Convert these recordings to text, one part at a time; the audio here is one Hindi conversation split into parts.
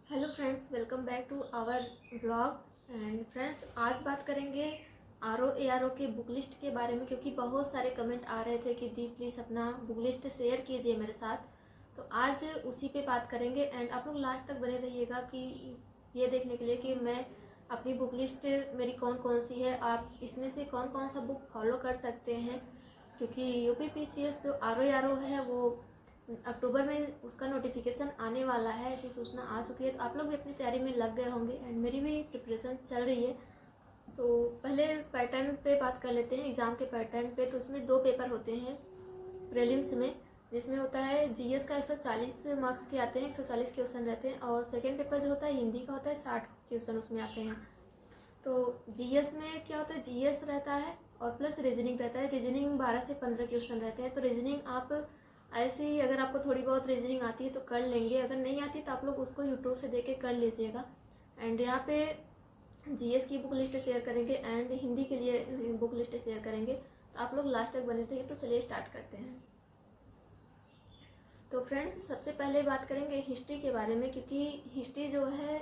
Hello friends, welcome back to our blog. And friends, आज बात करेंगे RO के बुक लिस्ट के बारे में, क्योंकि बहुत सारे कमेंट आ रहे थे कि दी प्लीज़ अपना बुक लिस्ट शेयर कीजिए मेरे साथ। तो आज उसी पे बात करेंगे एंड आप लोग लास्ट तक बने रहिएगा कि ये देखने के लिए कि मैं अपनी बुक लिस्ट मेरी कौन कौन सी है, आप इसमें से कौन कौन सा बुक फॉलो कर सकते हैं। क्योंकि UPPCS जो RO है वो अक्टूबर में उसका नोटिफिकेशन आने वाला है, ऐसी सूचना आ चुकी है। तो आप लोग भी अपनी तैयारी में लग गए होंगे एंड मेरी भी प्रिपरेशन चल रही है। तो पहले पैटर्न पे बात कर लेते हैं, एग्ज़ाम के पैटर्न पे। तो उसमें 2 पेपर होते हैं प्रीलिम्स में, जिसमें होता है GS का 140 मार्क्स के आते हैं, 140 क्वेश्चन रहते हैं। और सेकेंड पेपर जो होता है हिंदी का होता है, 60 क्वेश्चन उसमें आते हैं। तो GS में क्या होता है, GS रहता है और प्लस रीजनिंग रहता है। रीजनिंग 12 से 15 क्वेश्चन रहते हैं। तो रीजनिंग आप ऐसे ही, अगर आपको थोड़ी बहुत रीजनिंग आती है तो कर लेंगे, अगर नहीं आती तो आप लोग उसको यूट्यूब से देख के कर लीजिएगा। एंड यहाँ पे GS की बुक लिस्ट शेयर करेंगे एंड हिंदी के लिए बुक लिस्ट शेयर करेंगे। तो आप लोग लास्ट तक बने रहिए। तो चलिए स्टार्ट करते हैं। तो फ्रेंड्स, सबसे पहले बात करेंगे हिस्ट्री के बारे में, क्योंकि हिस्ट्री जो है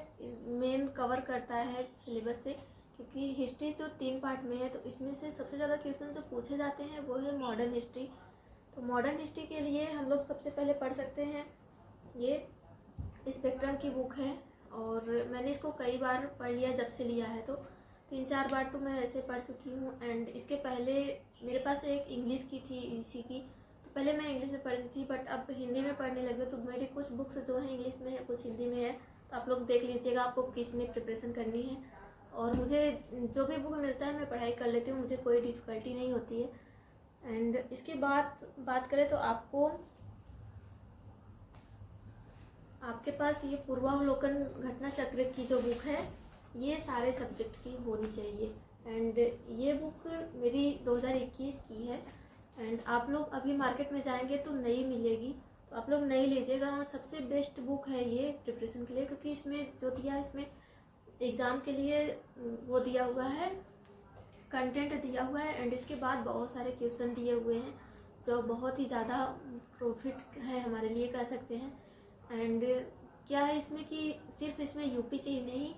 मेन कवर करता है सिलेबस से। क्योंकि हिस्ट्री जो 3 पार्ट में है, तो इसमें से सबसे ज़्यादा क्वेश्चन जो पूछे जाते हैं वो है मॉडर्न हिस्ट्री। तो मॉडर्न हिस्ट्री के लिए हम लोग सबसे पहले पढ़ सकते हैं, ये स्पेक्ट्रम की बुक है। और मैंने इसको कई बार पढ़ लिया, जब से लिया है तो 3-4 बार तो मैं ऐसे पढ़ चुकी हूँ। एंड इसके पहले मेरे पास एक इंग्लिश की थी, इसी की। तो पहले मैं इंग्लिश में पढ़ती थी, बट अब हिंदी में पढ़ने लगी। तो मेरी कुछ बुक्स जो हैं इंग्लिश में है, कुछ हिंदी में है। तो आप लोग देख लीजिएगा आपको किस में प्रिपरेशन करनी है। और मुझे जो भी बुक मिलता है मैं पढ़ाई कर लेती हूँ, मुझे कोई डिफ़िकल्टी नहीं होती है। एंड इसके बाद बात करें तो आपके पास ये पूर्वावलोकन घटना चक्र की जो बुक है, ये सारे सब्जेक्ट की होनी चाहिए। एंड ये बुक मेरी 2021 की है। एंड आप लोग अभी मार्केट में जाएंगे तो नई मिलेगी, तो आप लोग नई लीजिएगा। और सबसे बेस्ट बुक है ये प्रिपरेशन के लिए, क्योंकि इसमें जो दिया है, इसमें एग्ज़ाम के लिए वो दिया हुआ है, कंटेंट दिया हुआ है। एंड इसके बाद बहुत सारे क्वेश्चन दिए हुए हैं, जो बहुत ही ज़्यादा प्रॉफिट है हमारे लिए, कह सकते हैं। एंड क्या है इसमें कि सिर्फ इसमें यूपी के ही नहीं,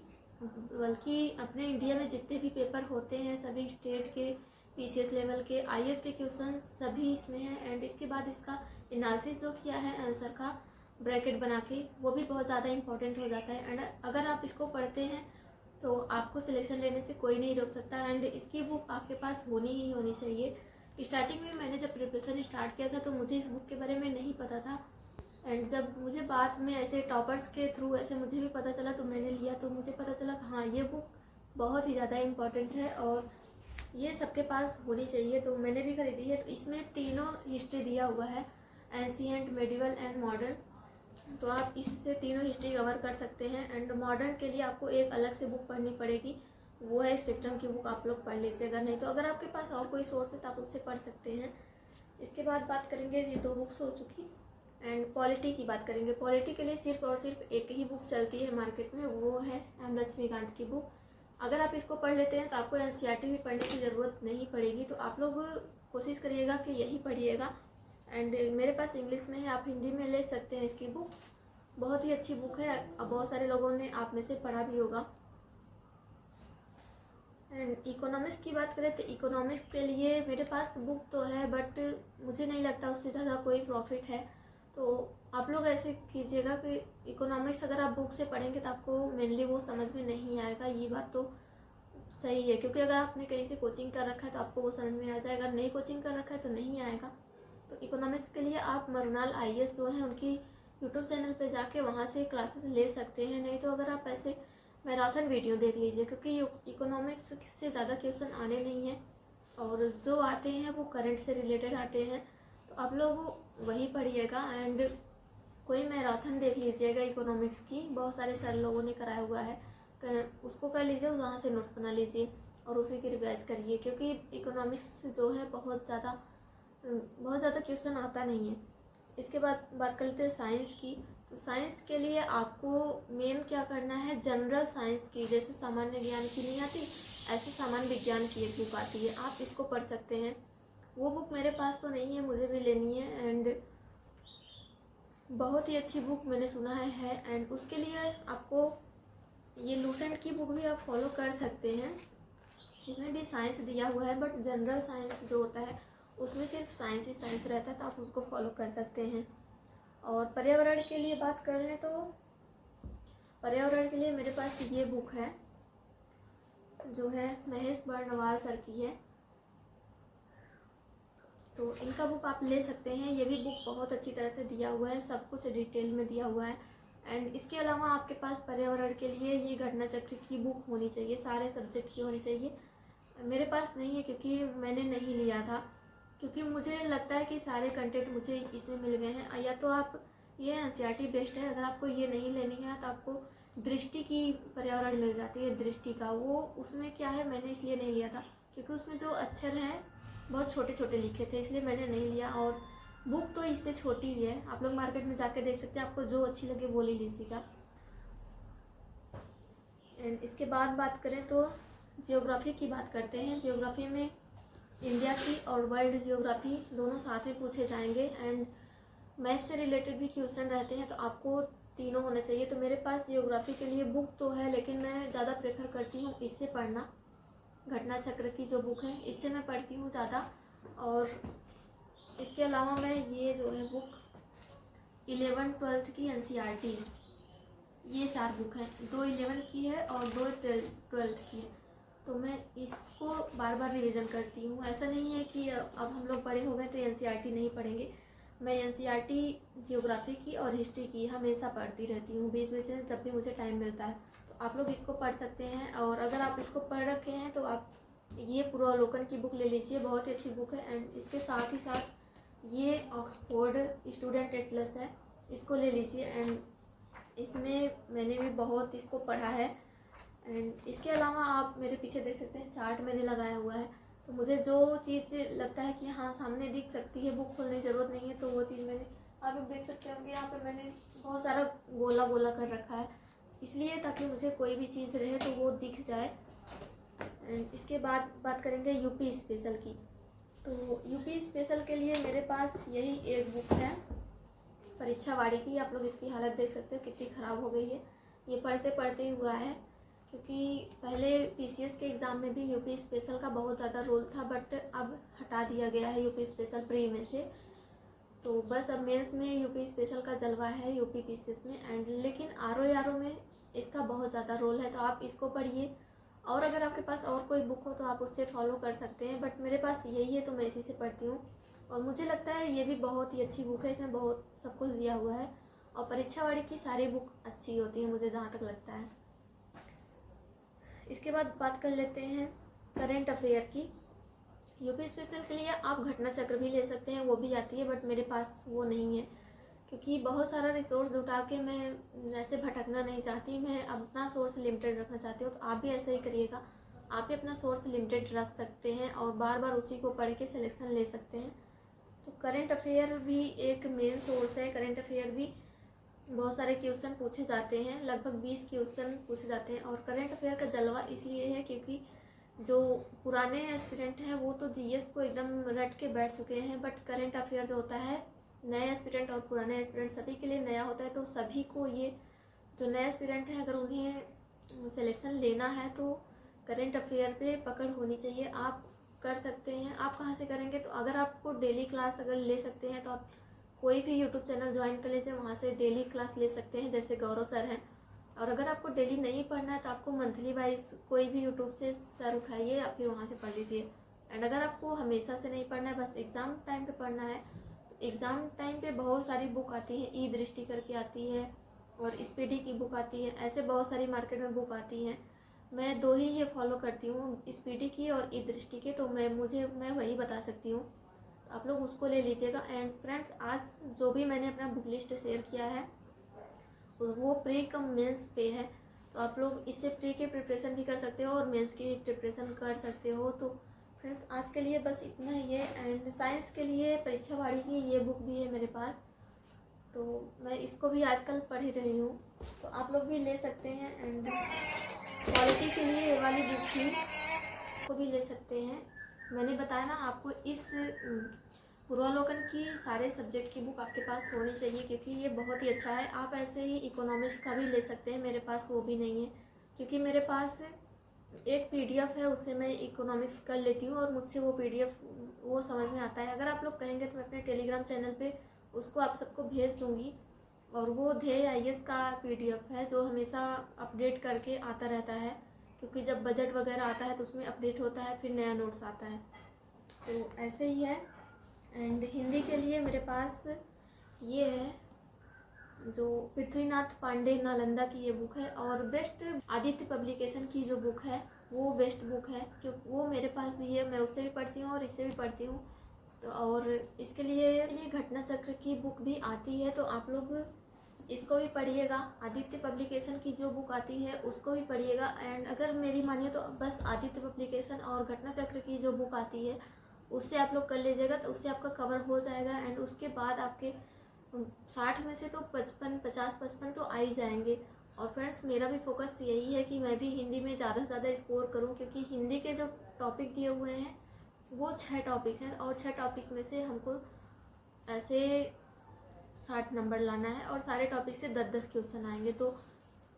बल्कि अपने इंडिया में जितने भी पेपर होते हैं, सभी स्टेट के, PCS लेवल के, IAS के क्वेश्चन सभी इसमें हैं। एंड इसके बाद इसका एनालिसिस जो किया है आंसर का ब्रैकेट बना के, वो भी बहुत ज़्यादा इंपॉर्टेंट हो जाता है। एंड अगर आप इसको पढ़ते हैं तो आपको सिलेक्शन लेने से कोई नहीं रोक सकता। एंड इसकी बुक आपके पास होनी ही होनी चाहिए। स्टार्टिंग में मैंने जब प्रिपरेशन स्टार्ट किया था तो मुझे इस बुक के बारे में नहीं पता था। एंड जब मुझे बाद में ऐसे टॉपर्स के थ्रू ऐसे मुझे भी पता चला, तो मैंने लिया, तो मुझे पता चला कि हाँ, ये बुक बहुत ही ज़्यादा इम्पॉर्टेंट है और ये सबके पास होनी चाहिए। तो मैंने भी खरीदी है। तो इसमें तीनों हिस्ट्री दिया हुआ है, एंशिएंट, मेडिवल एंड मॉडर्न। तो आप इससे तीनों हिस्ट्री कवर कर सकते हैं। एंड मॉडर्न के लिए आपको एक अलग से बुक पढ़नी पड़ेगी, वो है स्पेक्ट्रम की बुक। आप लोग पढ़ लीजिए, अगर नहीं तो अगर आपके पास और कोई सोर्स है तो आप उससे पढ़ सकते हैं। इसके बाद बात करेंगे, ये 2 बुक्स हो चुकी। एंड पॉलिटी की बात करेंगे। पॉलिटी के लिए सिर्फ और सिर्फ एक ही बुक चलती है मार्केट में, वो है M लक्ष्मीकांत की बुक। अगर आप इसको पढ़ लेते हैं तो आपको NCERT भी पढ़ने की ज़रूरत नहीं पड़ेगी। तो आप लोग कोशिश करिएगा कि यही पढ़िएगा। एंड मेरे पास इंग्लिश में है, आप हिंदी में ले सकते हैं इसकी बुक। बहुत ही अच्छी बुक है, अब बहुत सारे लोगों ने आप में से पढ़ा भी होगा। एंड इकोनॉमिक्स की बात करें तो इकोनॉमिक्स के लिए मेरे पास बुक तो है, बट मुझे नहीं लगता उससे ज़्यादा कोई प्रॉफिट है। तो आप लोग ऐसे कीजिएगा कि इकोनॉमिक्स अगर आप बुक से पढ़ेंगे तो आपको मेनली वो समझ में नहीं आएगा, ये बात तो सही है। क्योंकि अगर आपने कहीं से कोचिंग कर रखा है तो आपको वो समझ में आ जाएगा, नहीं कोचिंग कर रखा है तो नहीं आएगा। तो इकोनॉमिक्स के लिए आप मरुनाल IAS जो हैं उनकी यूट्यूब चैनल पे जाके वहाँ से क्लासेस ले सकते हैं। नहीं तो अगर आप ऐसे मैराथन वीडियो देख लीजिए, क्योंकि इकोनॉमिक्स से ज़्यादा क्वेश्चन आने नहीं हैं और जो आते हैं वो करंट से रिलेटेड आते हैं। तो आप लोग वही पढ़िएगा। एंड कोई मैराथन देख लीजिएगा इकोनॉमिक्स की, बहुत सारे सर लोगों ने कराया हुआ है, उसको कर लीजिए, वहाँ से नोट्स बना लीजिए और उसी की रिवाइज करिए। क्योंकि इकोनॉमिक्स जो है बहुत ज़्यादा क्वेश्चन आता नहीं है। इसके बाद बात कर लेते हैं साइंस की। तो साइंस के लिए आपको मेन क्या करना है, जनरल साइंस की, जैसे सामान्य ज्ञान की नहीं आती, ऐसे सामान्य विज्ञान की एक बुक आती है, आप इसको पढ़ सकते हैं। वो बुक मेरे पास तो नहीं है, मुझे भी लेनी है। एंड बहुत ही अच्छी बुक मैंने सुना है एंड उसके लिए आपको ये लूसेंट की बुक भी आप फॉलो कर सकते हैं। इसमें भी साइंस दिया हुआ है, बट जनरल साइंस जो होता है उसमें सिर्फ साइंस ही साइंस रहता है, तो आप उसको फॉलो कर सकते हैं। और पर्यावरण के लिए बात कर रहे हैं तो पर्यावरण के लिए मेरे पास ये बुक है जो है महेश बर्णवाल सर की है, तो इनका बुक आप ले सकते हैं। ये भी बुक बहुत अच्छी तरह से दिया हुआ है, सब कुछ डिटेल में दिया हुआ है। एंड इसके अलावा आपके पास पर्यावरण के लिए ये घटना चक्र की बुक होनी चाहिए, सारे सब्जेक्ट की होनी चाहिए। मेरे पास नहीं है क्योंकि मैंने नहीं लिया था, क्योंकि मुझे लगता है कि सारे कंटेंट मुझे इसमें मिल गए हैं। या तो आप ये एनसीईआरटी बेस्ड है, अगर आपको ये नहीं लेनी है तो आपको दृष्टि की पर्यावरण मिल जाती है, दृष्टि का वो उसमें क्या है, मैंने इसलिए नहीं लिया था क्योंकि उसमें जो अक्षर हैं बहुत छोटे छोटे लिखे थे, इसलिए मैंने नहीं लिया। और बुक तो इससे छोटी ही है, आप लोग मार्केट में जाके देख सकते हैं, आपको जो अच्छी लगे वो ले लीजिएगा। एंड इसके बाद बात करें तो जियोग्राफी की बात करते हैं। जियोग्राफी में इंडिया की और वर्ल्ड जियोग्राफी दोनों साथ में पूछे जाएंगे एंड मैप से रिलेटेड भी क्वेश्चन रहते हैं, तो आपको तीनों होने चाहिए। तो मेरे पास जियोग्राफी के लिए बुक तो है, लेकिन मैं ज़्यादा प्रेफर करती हूँ इससे पढ़ना, घटना चक्र की जो बुक है इससे मैं पढ़ती हूँ ज़्यादा। और इसके अलावा मैं ये जो है बुक 11th-12th की एनसीईआरटी, ये 4 बुक हैं, 2 11 की है और 2 12th की है, तो मैं इसको बार बार रिवीजन करती हूँ। ऐसा नहीं है कि अब हम लोग बड़े हो गए तो एनसीईआरटी नहीं पढ़ेंगे, मैं एनसीईआरटी जियोग्राफी की और हिस्ट्री की हमेशा पढ़ती रहती हूँ, बीच बीच में जब भी मुझे टाइम मिलता है। तो आप लोग इसको पढ़ सकते हैं, और अगर आप इसको पढ़ रखे हैं तो आप ये पूर्वावलोकन की बुक ले लीजिए, बहुत ही अच्छी बुक है। एंड इसके साथ ही साथ ये ऑक्सफोर्ड स्टूडेंट एटलस है, इसको ले लीजिए। एंड इसमें मैंने भी बहुत इसको पढ़ा है। एंड इसके अलावा आप मेरे पीछे देख सकते हैं चार्ट मैंने लगाया हुआ है, तो मुझे जो चीज़ लगता है कि हाँ सामने दिख सकती है, बुक खोलने की ज़रूरत नहीं है, तो वो चीज़ मैंने, आप लोग देख सकते होंगे यहाँ पे मैंने बहुत सारा गोला गोला कर रखा है, इसलिए ताकि मुझे कोई भी चीज़ रहे तो वो दिख जाए। एंड इसके बाद बात करेंगे यूपी स्पेशल की। तो यूपी स्पेशल के लिए मेरे पास यही एक बुक है परीक्षावाड़ी की, आप लोग इसकी हालत देख सकते हो कितनी ख़राब हो गई है, ये पढ़ते पढ़ते ही हुआ है, क्योंकि पहले पीसीएस के एग्ज़ाम में भी यूपी स्पेशल का बहुत ज़्यादा रोल था, बट अब हटा दिया गया है यूपी स्पेशल प्री में से, तो बस अब मेंस में यूपी स्पेशल का जलवा है यूपी पीसीएस में। एंड लेकिन आरओ में इसका बहुत ज़्यादा रोल है, तो आप इसको पढ़िए, और अगर आपके पास और कोई बुक हो तो आप उससे फॉलो कर सकते हैं, बट मेरे पास यही है तो मैं इसी से पढ़ती हूँ, और मुझे लगता है ये भी बहुत ही अच्छी बुक है, इसमें बहुत सब कुछ दिया हुआ है, और परीक्षावाड़ी की सारी बुक अच्छी होती है मुझे जहाँ तक लगता है। इसके बाद बात कर लेते हैं करेंट अफेयर की। यूपी स्पेशल के लिए आप घटना चक्र भी ले सकते हैं, वो भी आती है, बट मेरे पास वो नहीं है, क्योंकि बहुत सारा रिसोर्स जुटा के मैं ऐसे भटकना नहीं चाहती, मैं अपना सोर्स लिमिटेड रखना चाहती हूँ। तो आप भी ऐसा ही करिएगा, आप भी अपना सोर्स लिमिटेड रख सकते हैं और बार बार उसी को पढ़ के सिलेक्शन ले सकते हैं। तो करेंट अफेयर भी एक मेन सोर्स है, करेंट अफेयर भी बहुत सारे क्वेश्चन पूछे जाते हैं, लगभग 20 क्वेश्चन पूछे जाते हैं। और करेंट अफेयर का जलवा इसलिए है क्योंकि जो पुराने एस्पिरेंट हैं वो तो जीएस को एकदम रट के बैठ चुके हैं, बट करेंट अफेयर जो होता है नए एस्पिरेंट और पुराने एस्पिरेंट सभी के लिए नया होता है, तो सभी को ये जो नए एस्पिरेंट हैं अगर उन्हें सिलेक्शन लेना है तो करेंट अफेयर पे पकड़ होनी चाहिए। आप कर सकते हैं, आप कहाँ से करेंगे, तो अगर आपको डेली क्लास अगर ले सकते हैं तो आप कोई भी यूट्यूब चैनल ज्वाइन कर लीजिए, वहाँ से डेली क्लास ले सकते हैं, जैसे गौरव सर हैं। और अगर आपको डेली नहीं पढ़ना है तो आपको मंथली वाइज कोई भी यूट्यूब से सर उठाइए या फिर वहाँ से पढ़ लीजिए। एंड अगर आपको हमेशा से नहीं पढ़ना है, बस एग्ज़ाम टाइम पे पढ़ना है, तो एग्ज़ाम टाइम पे बहुत सारी बुक आती है, ई दृष्टि करके आती है और स्पीडी की बुक आती है, ऐसे बहुत सारी मार्केट में बुक आती हैं। मैं 2 ही ये फॉलो करती हूँ, स्पीडी की और ई दृष्टि के, तो मैं वही बता सकती हूँ, आप लोग उसको ले लीजिएगा। एंड फ्रेंड्स, आज जो भी मैंने अपना बुक लिस्ट शेयर किया है वो प्री कम मेंस पे है, तो आप लोग इससे प्री के प्रिपरेशन भी कर सकते हो और मेंस की भी प्रिपरेशन कर सकते हो। तो फ्रेंड्स, आज के लिए बस इतना ही है। एंड साइंस के लिए परीक्षावाड़ी की ये बुक भी है मेरे पास, तो मैं इसको भी आजकल पढ़ ही रही हूँ, तो आप लोग भी ले सकते हैं। एंड क्वालिटी के लिए ये वाली बुक भी को भी ले सकते हैं। मैंने बताया ना आपको, इस पूर्वावलोकन की सारे सब्जेक्ट की बुक आपके पास होनी चाहिए, क्योंकि ये बहुत ही अच्छा है। आप ऐसे ही इकोनॉमिक्स का भी ले सकते हैं, मेरे पास वो भी नहीं है, क्योंकि मेरे पास एक पीडीएफ है, उससे मैं इकोनॉमिक्स कर लेती हूँ और मुझसे वो पीडीएफ वो समझ में आता है। अगर आप लोग कहेंगे तो मैं अपने टेलीग्राम चैनल पे उसको आप सबको भेज दूँगी। और वो ध्येय आईएएस का पीडीएफ है जो हमेशा अपडेट करके आता रहता है, क्योंकि जब बजट वगैरह आता है तो उसमें अपडेट होता है, फिर नया नोट्स आता है, तो ऐसे ही है। एंड हिंदी के लिए मेरे पास ये है जो पृथ्वीनाथ पांडे नालंदा की ये बुक है, और बेस्ट आदित्य पब्लिकेशन की जो बुक है वो बेस्ट बुक है, क्योंकि वो मेरे पास भी है, मैं उससे भी पढ़ती हूँ और इससे भी पढ़ती हूँ। तो और इसके लिए घटना चक्र की बुक भी आती है, तो आप लोग इसको भी पढ़िएगा। आदित्य पब्लिकेशन की जो बुक आती है उसको भी पढ़िएगा। एंड अगर मेरी मानिए तो बस आदित्य पब्लिकेशन और घटना चक्र की जो बुक आती है उससे आप लोग कर लीजिएगा, तो उससे आपका कवर हो जाएगा। एंड उसके बाद आपके 60 में से तो 50-55 तो आ ही जाएंगे। और फ्रेंड्स, मेरा भी फोकस यही है कि मैं भी हिंदी में ज़्यादा से ज़्यादा स्कोर करूं, क्योंकि हिंदी के जो टॉपिक दिए हुए हैं वो 6 टॉपिक हैं, और 6 टॉपिक में से हमको ऐसे 60 नंबर लाना है, और सारे टॉपिक से 10-10 क्वेश्चन आएंगे, तो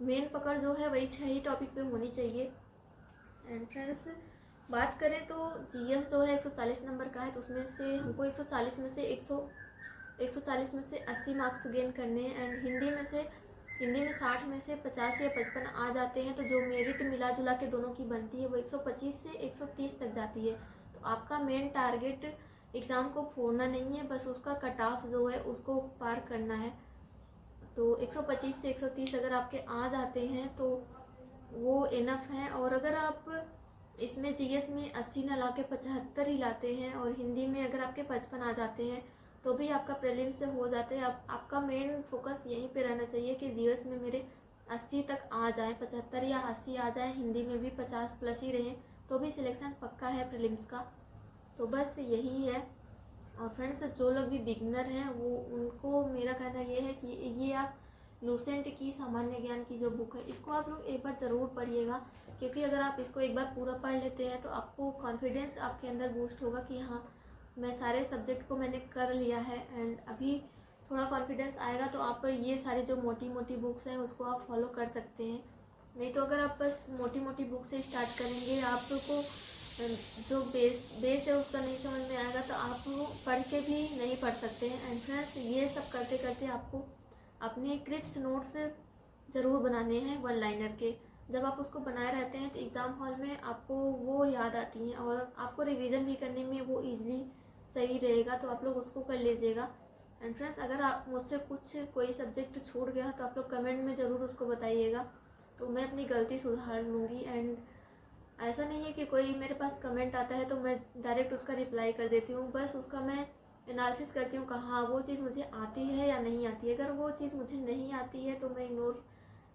मेन पकड़ जो है वही 6 ही टॉपिक पे होनी चाहिए। एंड फ्रेंड्स, बात करें तो जीएस जो है 140 नंबर का है, तो उसमें से हमको 140 में से 140 में से 80 मार्क्स गेन करने हैं। एंड हिंदी में 60 में से 50 या 55 आ जाते हैं, तो जो मेरिट मिला जुला के दोनों की बनती है वो 125 से 130 तक जाती है। तो आपका मेन टारगेट एग्ज़ाम को फोड़ना नहीं है, बस उसका कट ऑफ जो है उसको पार करना है। तो 125 से 130 अगर आपके आ जाते हैं तो वो इनफ है। और अगर आप इसमें जीएस में 80 ना ला के 75 ही लाते हैं, और हिंदी में अगर आपके 55 आ जाते हैं तो भी आपका प्रीलिम से हो जाते हैं। आपका मेन फोकस यहीं पे रहना चाहिए कि जीएस में मेरे 80 तक आ जाए, 75 या 80 आ जाए, हिंदी में भी 50 प्लस ही रहें, तो भी सिलेक्शन पक्का है प्रीलिम्स का। तो बस यही है। और फ्रेंड्स, जो लोग भी बिगनर हैं वो उनको मेरा कहना ये है कि ये आप लूसेंट की सामान्य ज्ञान की जो बुक है इसको आप लोग एक बार ज़रूर पढ़िएगा, क्योंकि अगर आप इसको एक बार पूरा पढ़ लेते हैं तो आपको कॉन्फिडेंस आपके अंदर बूस्ट होगा कि हाँ, मैं सारे सब्जेक्ट को मैंने कर लिया है। एंड अभी थोड़ा कॉन्फिडेंस आएगा तो आप ये सारी जो मोटी मोटी बुक्स हैं उसको आप फॉलो कर सकते हैं। नहीं तो अगर आप बस मोटी मोटी बुक से स्टार्ट करेंगे, आपको जो बेस है उसका नहीं समझ में आएगा, तो आप वो पढ़ के भी नहीं पढ़ सकते हैं। एंड फ्रेंड्स, ये सब करते करते आपको अपने क्रिप्स नोट्स ज़रूर बनाने हैं वन लाइनर के। जब आप उसको बनाए रहते हैं तो एग्ज़ाम हॉल में आपको वो याद आती हैं, और आपको रिवीजन भी करने में वो ईज़िली सही रहेगा, तो आप लोग उसको कर लीजिएगा। एंड फ्रेंड्स, अगर आप मुझसे कोई सब्जेक्ट छूट गया तो आप लोग कमेंट में ज़रूर उसको बताइएगा, तो मैं अपनी गलती सुधार लूँगी। एंड ऐसा नहीं है कि कोई मेरे पास कमेंट आता है तो मैं डायरेक्ट उसका रिप्लाई कर देती हूँ, बस उसका मैं एनालिसिस करती हूँ कहाँ वो चीज़ मुझे आती है या नहीं आती है। अगर वो चीज़ मुझे नहीं आती है तो मैं इग्नोर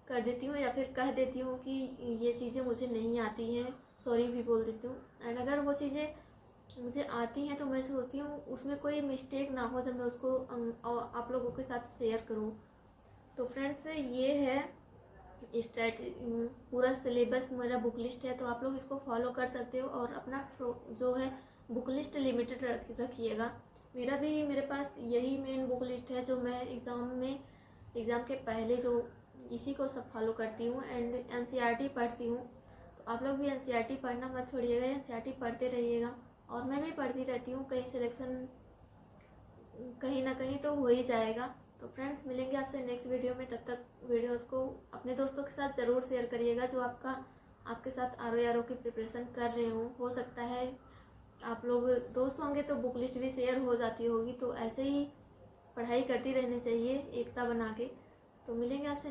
कर देती हूँ, या फिर कह देती हूँ कि ये चीज़ें मुझे नहीं आती हैं, सॉरी भी बोल देती हूँ। एंड अगर वो चीज़ें मुझे आती हैं तो मैं सोचती हूँ उसमें कोई मिस्टेक ना हो जब मैं उसको आप लोगों के साथ शेयर करूँ। तो फ्रेंड्स, ये है पूरा सिलेबस मेरा बुक लिस्ट है, तो आप लोग इसको फॉलो कर सकते हो, और अपना जो है बुक लिस्ट लिमिटेड रखिएगा। मेरे पास यही मेन बुक लिस्ट है जो मैं एग्ज़ाम के पहले जो इसी को सब फॉलो करती हूँ। एंड एनसीईआरटी पढ़ती हूँ, तो आप लोग भी एनसीईआरटी पढ़ना मत छोड़िएगा, एनसीईआरटी पढ़ते रहिएगा। और मैं भी पढ़ती रहती हूँ, कहीं सिलेक्शन कहीं ना कहीं तो हो ही जाएगा। तो फ्रेंड्स, मिलेंगे आपसे नेक्स्ट वीडियो में, तब तक वीडियोस को अपने दोस्तों के साथ ज़रूर शेयर करिएगा जो आपके साथ आर की प्रिपरेशन कर रहे हो सकता है आप लोग दोस्त होंगे तो बुक लिस्ट भी शेयर हो जाती होगी, तो ऐसे ही पढ़ाई करती रहनी चाहिए एकता बना के। तो मिलेंगे आपसे